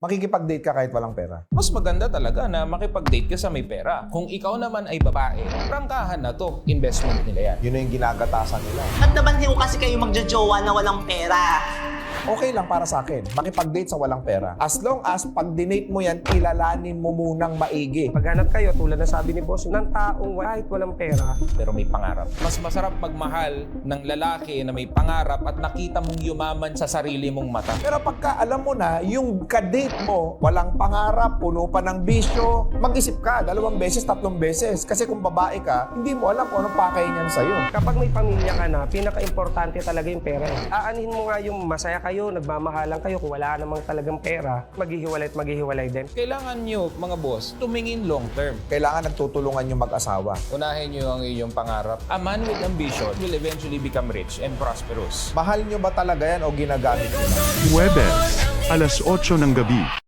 Makikipag-date ka kahit walang pera. Mas maganda talaga na makipag-date ka sa may pera. Kung ikaw naman ay babae, prangkahan na to. Investment nila yan. Yun na yung ginagatasan nila. Ba't naman ho kasi kayo magjojowa na walang pera? Okay lang para sa akin, makipag-date sa walang pera. As long as pag dinate mo yan, kilalanin mo munang maigi. Paghanap kayo, tulad na sabi ni boss, ng taong kahit walang pera, Pero may pangarap. Mas masarap magmahal ng lalaki na may pangarap at nakita mong yumaman sa sarili mong mata. Pero pagka alam mo na, yung kadate mo, walang pangarap, puno pa ng bisyo, mag-isip ka 2 beses, 3 beses. Kasi kung babae ka, hindi mo alam kung anong pakay niyan sa'yo. kapag may pamilya ka na, pinaka-importante talaga yung pera. Aanhin mo nga yung masaya kayo, nagmamahalan kayo, kung wala namang talagang pera, maghihiwalay at maghihiwalay din. Kailangan nyo, mga boss, tumingin long term. Kailangan nagtutulungan yung mag-asawa. Unahin nyo ang iyong pangarap. A man with ambition will eventually become rich and prosperous. Mahal nyo ba talaga yan o ginagamit nyo? Huwebes, alas 8 ng gabi.